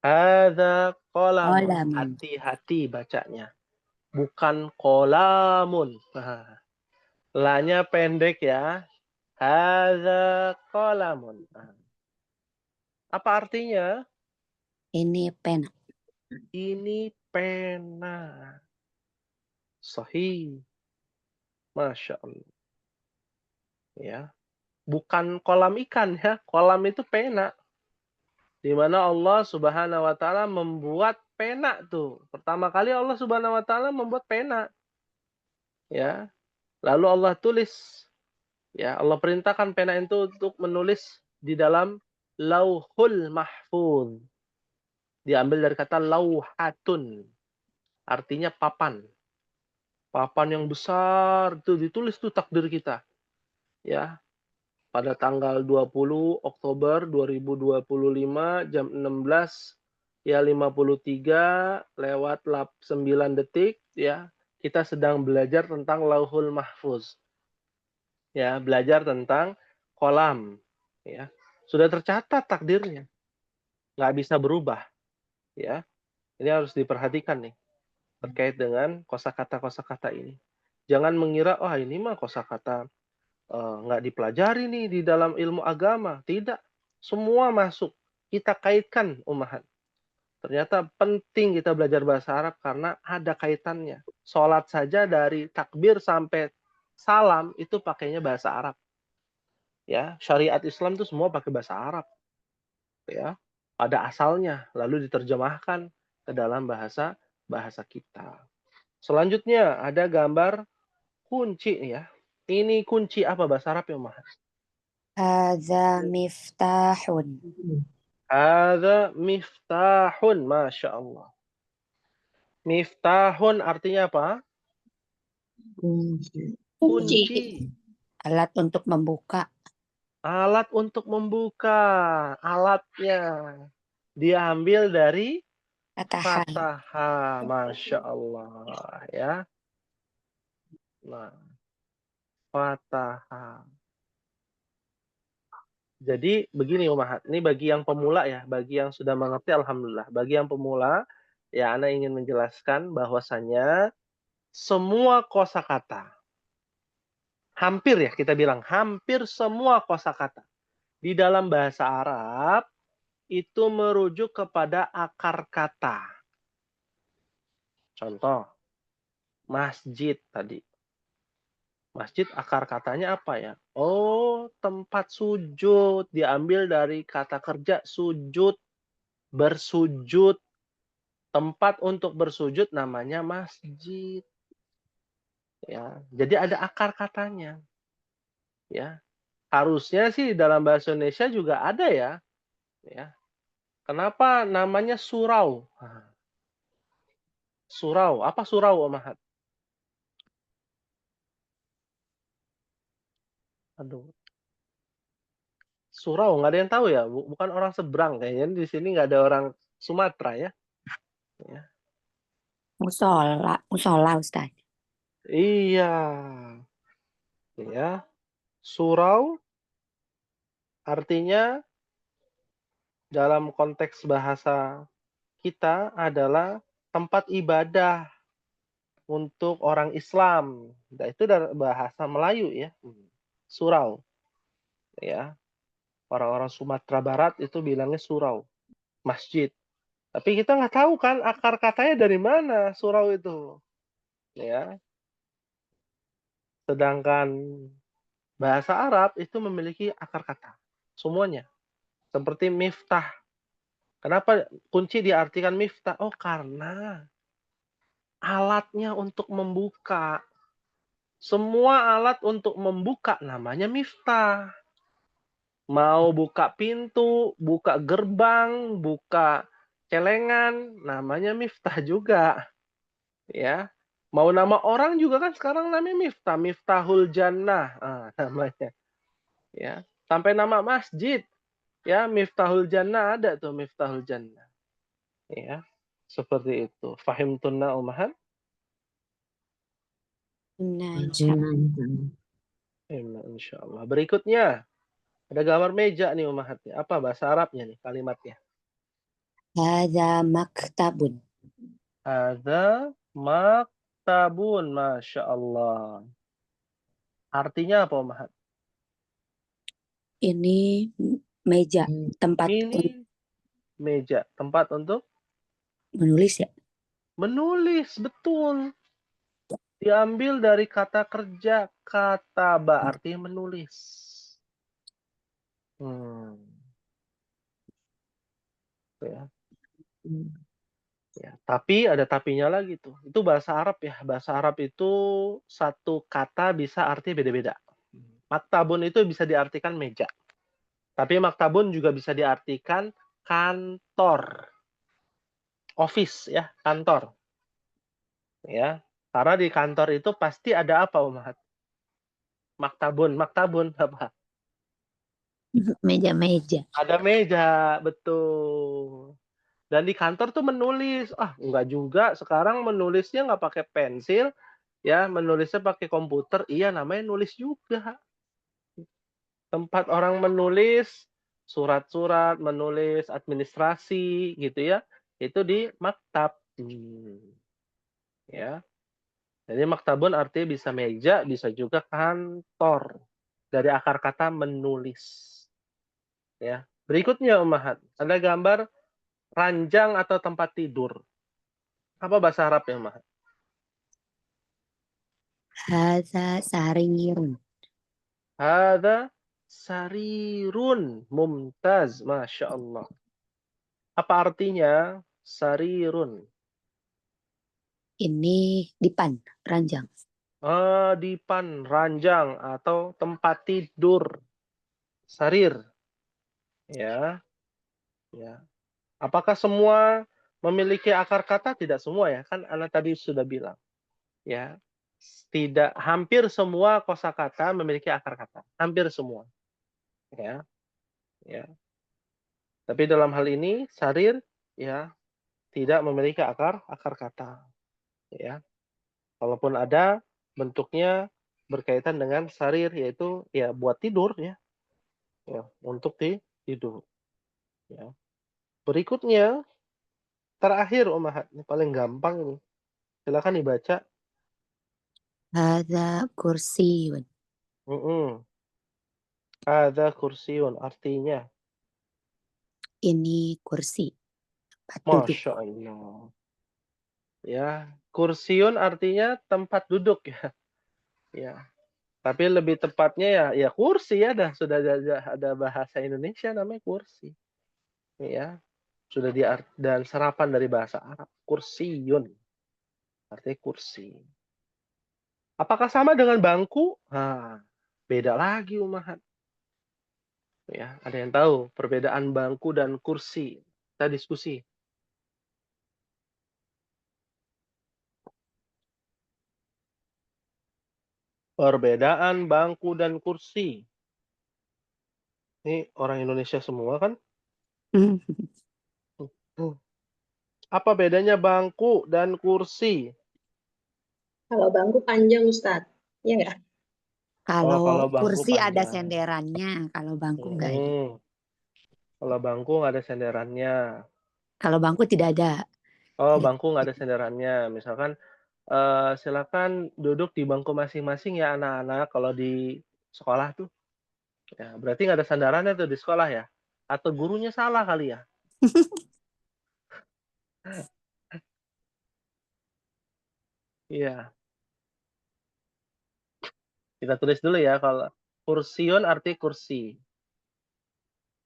Hadza qalamun. Qalamun. Hati-hati bacanya. Bukan qolamun. Nah, la-nya pendek ya. Hadza qalamun. Nah, apa artinya? Ini pena. Ini pena. Sahih. Masya Allah. Ya. Bukan kolam ikan ya. Kolam itu pena. Di mana Allah Subhanahu wa taala membuat pena tuh. Pertama kali Allah Subhanahu wa taala membuat pena. Ya. Lalu Allah tulis, ya, Allah perintahkan pena itu untuk menulis di dalam Lauhul Mahfuz. Diambil dari kata lauhatun. Artinya papan. Papan yang besar tuh ditulis tuh takdir kita. Ya. Pada tanggal 20 Oktober 2025 jam 16 ya 53 lewat 9 detik ya, kita sedang belajar tentang Lauhul Mahfuz. Ya, belajar tentang kolam ya. Sudah tercatat takdirnya. Nggak bisa berubah ya. Ini harus diperhatikan nih terkait dengan kosakata-kosakata ini. Jangan mengira oh ini mah kosakata nggak dipelajari nih di dalam ilmu agama. Tidak. Semua masuk. Kita kaitkan, Ummahat. Ternyata penting kita belajar bahasa Arab karena ada kaitannya. Sholat saja dari takbir sampai salam itu pakainya bahasa Arab. Ya, syariat Islam itu semua pakai bahasa Arab. Ya, pada asalnya lalu diterjemahkan ke dalam bahasa kita. Selanjutnya ada gambar kunci ya. Ini kunci apa bahasa Arab ya, Ummahat? Hadza miftahun. Ada miftahun, Masya Allah. Miftahun artinya apa? Kunci. Kunci. Alat untuk membuka. Alat untuk membuka. Alatnya. Diambil dari Fataha. fataha. Masya Allah. Ya. Nah, fataha. Jadi begini Umahat, ini bagi yang pemula ya, bagi yang sudah mengerti alhamdulillah. Bagi yang pemula, ya Ana ingin menjelaskan bahwasanya semua kosakata, hampir ya kita bilang, hampir semua kosakata di dalam bahasa Arab itu merujuk kepada akar kata. Contoh, masjid tadi. Masjid akar katanya apa ya? Oh, tempat sujud. Diambil dari kata kerja sujud, bersujud. Tempat untuk bersujud namanya masjid. Ya, jadi ada akar katanya. Ya, harusnya sih dalam bahasa Indonesia juga ada ya. Ya. Kenapa namanya surau? Surau, apa surau, Om Ahad? Aduh, surau nggak ada yang tahu ya, bukan orang seberang kayaknya di sini nggak ada orang Sumatera ya. Ya. Musola Ustaz. Iya, ya. Surau artinya dalam konteks bahasa kita adalah tempat ibadah untuk orang Islam. Nah, itu dari bahasa Melayu ya. Surau. Ya. Orang-orang Sumatera Barat itu bilangnya surau, masjid. Tapi kita nggak tahu kan akar katanya dari mana surau itu. Ya. Sedangkan bahasa Arab itu memiliki akar kata. Semuanya. Seperti miftah. Kenapa kunci diartikan miftah? Oh, karena alatnya untuk membuka. Semua alat untuk membuka namanya miftah. Mau buka pintu, buka gerbang, buka celengan, namanya miftah juga. Ya. Mau nama orang juga kan sekarang namanya miftah, Miftahul Jannah namanya. Ya. Sampai nama masjid, ya Miftahul Jannah ada tuh Miftahul Jannah. Ya. Seperti itu. Fahim tunna umahan? Nah, Insyaallah. Berikutnya ada gambar meja nih umahatnya. Apa bahasa Arabnya nih kalimatnya? hadza maktabun. Ada maktabun, Masya Allah. Artinya apa, Umahat? Ini meja, tempat Ini meja, tempat untuk menulis ya. menulis, betul. Diambil dari kata kerja, kataba artinya menulis. Ya. Ya, tapi ada tapinya lagi tuh. Itu bahasa Arab ya. Bahasa Arab itu satu kata bisa arti beda-beda. Maktabun itu bisa diartikan meja. Tapi maktabun juga bisa diartikan kantor. Office ya, kantor. Ya. Karena di kantor itu pasti ada apa, Umat? Maktabun, maktabun apa? Meja-meja. Ada meja, betul. Dan di kantor tuh menulis. Enggak juga. Sekarang menulisnya nggak pakai pensil, ya, menulisnya pakai komputer. Iya, namanya nulis juga. Tempat orang menulis surat-surat, menulis administrasi, gitu ya. Itu di maktab. Ya. Jadi maktabun artinya bisa meja, bisa juga kantor. Dari akar kata menulis. Ya. Berikutnya, Ummahat. Ada gambar ranjang atau tempat tidur. Apa bahasa Arabnya, Ummahat? Hadza sarirun. Hada sarirun. Mumtaz. Masya Allah. Apa artinya sarirun? Ini dipan, ranjang. Dipan, ranjang, atau tempat tidur. Sarir. Ya. Ya. Apakah semua memiliki akar kata? Tidak semua ya. Kan Ana tadi sudah bilang. Ya. Tidak, hampir semua kosakata memiliki akar kata. Hampir semua. Ya. Ya. Tapi dalam hal ini sarir ya tidak memiliki akar kata. Ya. Kalaupun ada, bentuknya berkaitan dengan sarir, yaitu ya buat tidur ya. Ya, untuk tidur. Ya. Berikutnya, terakhir Ummahat, ini paling gampang ini. Silakan dibaca. Hadza kursiyun. Ada kursiun, artinya Ini kursi, tempat duduk. Masya Allah. Ya, kursiun artinya tempat duduk ya. Ya. Tapi lebih tepatnya ya kursi ya, sudah ada bahasa Indonesia namanya kursi. Ya, sudah dan serapan dari bahasa Arab, kursiun. Artinya kursi. Apakah sama dengan bangku? Beda lagi, Ummahat. Ya, ada yang tahu perbedaan bangku dan kursi? Kita diskusi. Perbedaan bangku dan kursi. Ini orang Indonesia semua kan? Apa bedanya bangku dan kursi? Kalau bangku panjang Ustadz. Iya nggak? Kalau Kalau bangku kursi ada panjang. senderannya, kalau bangku nggak ada. Kalau bangku nggak ada senderannya. Kalau bangku tidak ada. Bangku nggak ada senderannya. Misalkan, silakan duduk di bangku masing-masing ya anak-anak kalau di sekolah tuh. Ya, berarti nggak ada sandarannya tuh di sekolah ya? Atau gurunya salah kali ya? Iya. Kita tulis dulu ya, kalau kursiun arti kursi.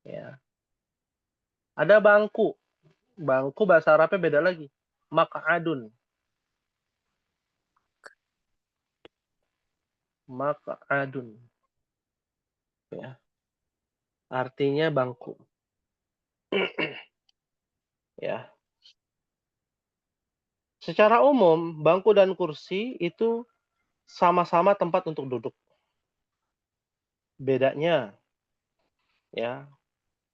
Ya. Ada bangku. Bangku bahasa Arabnya beda lagi. Maq'adun. Maq'adun. Ya. Artinya bangku. Ya. Secara umum, bangku dan kursi itu sama-sama tempat untuk duduk. Bedanya, ya,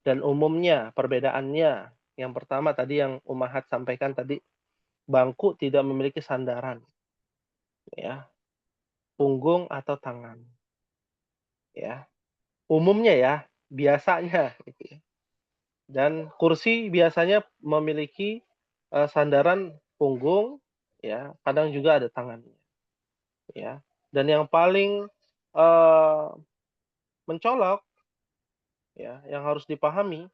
dan umumnya, perbedaannya. Yang pertama tadi yang Ummahat sampaikan tadi, bangku tidak memiliki sandaran, ya, punggung atau tangan, ya. Umumnya ya, biasanya, gitu ya. Dan kursi biasanya memiliki sandaran punggung, ya, kadang juga ada tangannya, ya. Dan yang paling mencolok ya, yang harus dipahami,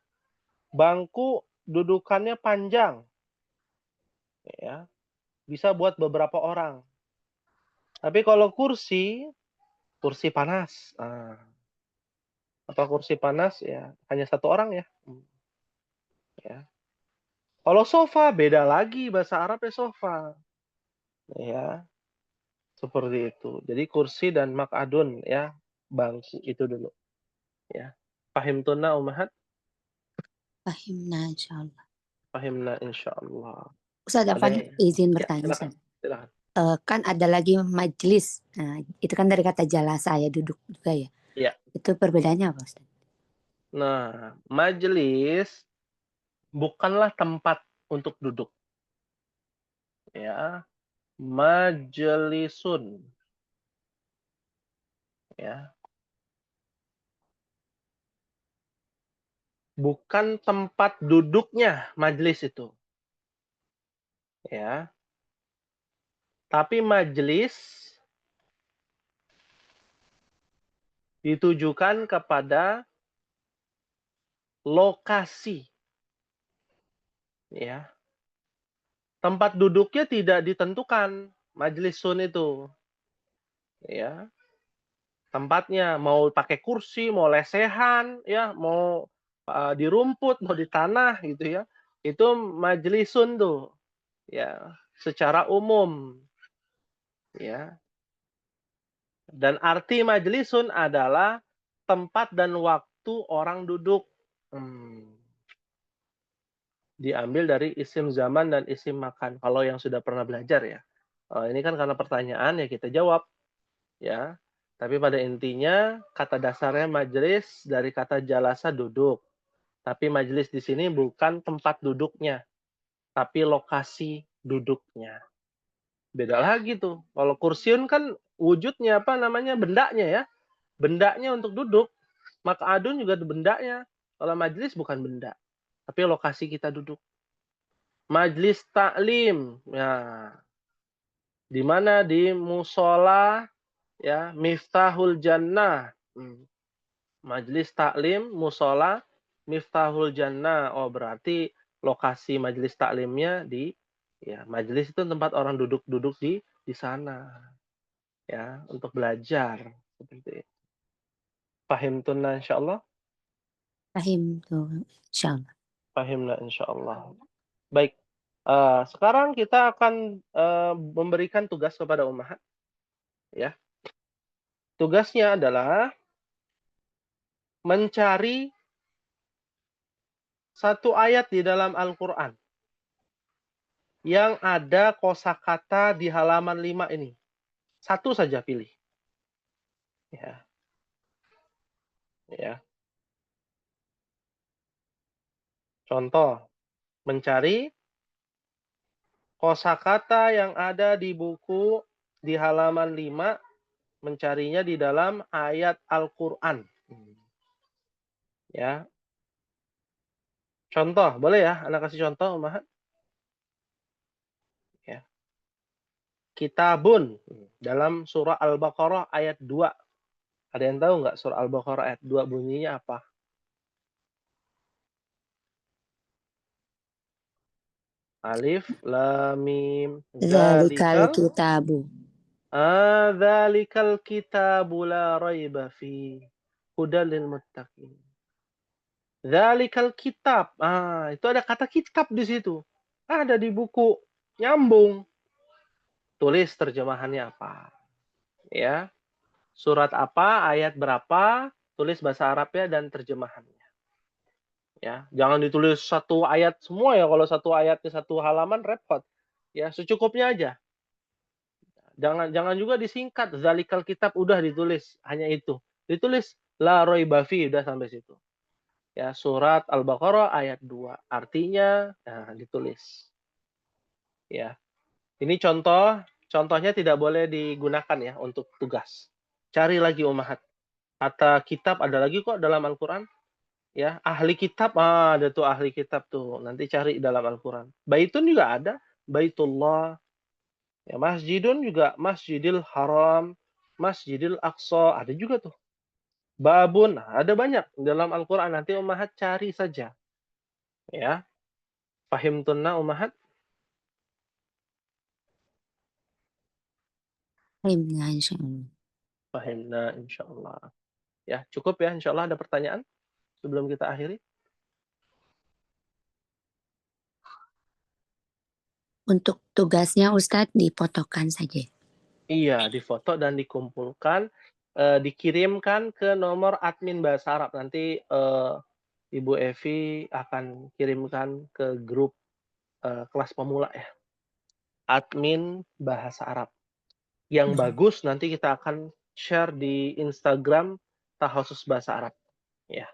bangku dudukannya panjang, ya, bisa buat beberapa orang. Tapi kalau kursi panas. Nah, apa kursi panas ya hanya satu orang ya. Ya. Kalau sofa beda lagi, bahasa Arabnya sofa. Ya, seperti itu. Jadi kursi dan mak'adun ya, bangku itu dulu. Ya. Fahimtunna ummahat? Fahimna insyaallah. Fahimna insyaallah. Ustaz Ada Afan izin ya, bertanya silakan. Ustaz. Silakan. Kan ada lagi majlis. Nah, itu kan dari kata jalasa ya, duduk juga ya. Iya. Itu perbedaannya apa Ustaz? Nah, majelis bukanlah tempat untuk duduk. Ya, majelisun. Ya. Bukan tempat duduknya majelis itu. Ya. Tapi majelis ditujukan kepada lokasi. Ya. Tempat duduknya tidak ditentukan majlisun itu. Ya. Tempatnya mau pakai kursi, mau lesehan, ya, mau di rumput, mau di tanah gitu ya. Itu majlisun tuh. Ya, secara umum. Ya. Dan arti majlisun adalah tempat dan waktu orang duduk. Diambil dari isim zaman dan isim makan. Kalau yang sudah pernah belajar ya. Ini kan karena pertanyaan ya kita jawab. Ya. Tapi pada intinya kata dasarnya majlis dari kata jalasa duduk. Tapi majlis di sini bukan tempat duduknya, tapi lokasi duduknya. Beda lagi tuh. Kalau kursiun kan wujudnya apa namanya bendanya ya. Bendanya untuk duduk. Mak'adun juga bendanya. Kalau majlis bukan benda, tapi lokasi kita duduk. Majlis taklim, ya, di mana di musola, ya, Miftahul Jannah. Majlis taklim, musola, Miftahul Jannah. Oh, berarti lokasi majlis taklimnya di, ya, majlis itu tempat orang duduk-duduk di sana, ya, untuk belajar seperti itu. Fahimtunna insyaallah. Fahim tuh insyaallah. Fahimna insyaallah. Baik. Sekarang kita akan memberikan tugas kepada ummahat. Ya. Tugasnya adalah mencari satu ayat di dalam Al-Quran yang ada kosakata di halaman 5 ini. Satu saja pilih. Ya. Ya. Contoh, mencari kosakata yang ada di buku di halaman 5, mencarinya di dalam ayat Al-Quran. Ya. Contoh, boleh ya? Anak kasih contoh, Ummahat. Ya. Kitabun dalam surah Al-Baqarah ayat 2. Ada yang tahu nggak surah Al-Baqarah ayat 2 bunyinya apa? Alif, lam, mim. Dzalikal kitabu. Dzalikal kitabu la raiba fi hudal lil muttaqin. Dzalikal kitab. Itu ada kata kitab di situ. Ada di buku. Nyambung. Tulis terjemahannya apa. Ya. Surat apa, ayat berapa, tulis bahasa Arabnya dan terjemahannya. Ya, jangan ditulis satu ayat semua ya. Kalau satu ayatnya satu halaman repot. Ya, secukupnya aja. Jangan juga disingkat. Zalikal kitab udah ditulis hanya itu. Ditulis la raiba fi udah sampai situ. Ya, surat Al-Baqarah ayat 2. Artinya ditulis. Ya. Ini contohnya tidak boleh digunakan ya untuk tugas. Cari lagi ummahat. Kata kitab ada lagi kok dalam Al-Qur'an. Ya, ahli kitab, ada tuh ahli kitab tuh. Nanti cari dalam Al-Qur'an. Baitun juga ada, Baitullah. Ya, masjidun juga Masjidil Haram, Masjidil Aqsa, ada juga tuh. babun, ada banyak dalam Al-Qur'an, nanti ummahat cari saja, ya. Fahimtunna ummahat? Fahimna insyaallah. Fahimna insyaallah. Ya, cukup ya insyaallah. Ada pertanyaan sebelum kita akhiri? Untuk tugasnya Ustadz difotokan saja. Iya, difoto dan dikumpulkan, dikirimkan ke nomor admin Bahasa Arab. Nanti, Ibu Evi akan kirimkan ke grup, kelas pemula ya, admin Bahasa Arab. Yang bagus nanti kita akan share di Instagram Takhasus Bahasa Arab, ya.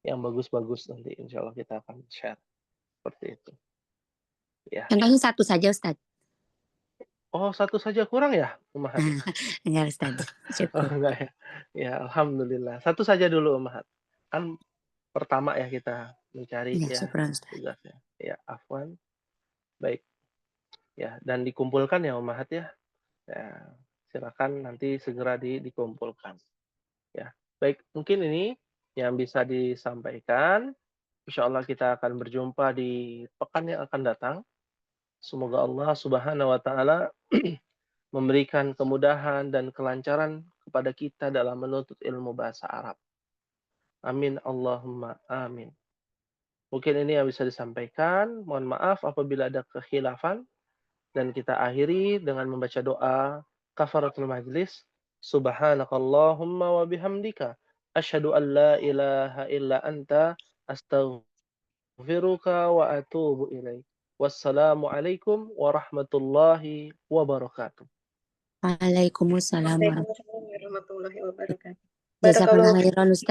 Yang bagus-bagus nanti insyaallah kita akan share, seperti itu. Ya. Contohnya 1 saja Ustadz. Oh, 1 saja kurang ya, ummahat? Enggak Ustadz, Oh, cukup. enggak ya? Ya, alhamdulillah. 1 saja dulu, ummahat. Kan pertama ya kita mencari Ya, ya syukran Ustadz. tugasnya. Ya, afwan. Baik. Ya, dan dikumpulkan ya, ummahat ya. Ya, silakan nanti segera dikumpulkan. Ya. Baik, mungkin ini yang bisa disampaikan. Insyaallah kita akan berjumpa di pekan yang akan datang. Semoga Allah Subhanahu wa taala memberikan kemudahan dan kelancaran kepada kita dalam menuntut ilmu bahasa Arab. Amin Allahumma amin. Mungkin ini yang bisa disampaikan. Mohon maaf apabila ada kekhilafan dan kita akhiri dengan membaca doa kafaratul majlis. Subhanakallahumma wa bihamdika asyhadu an la ilaha illa anta astaghfiruka wa atubu ilaik. Wassalamualaikum warahmatullahi wabarakatuh. Waalaikumsalam Waalaikumsalam warahmatullahi wabarakatuh. Jazakallahu Barakallahu khairan Ustadz.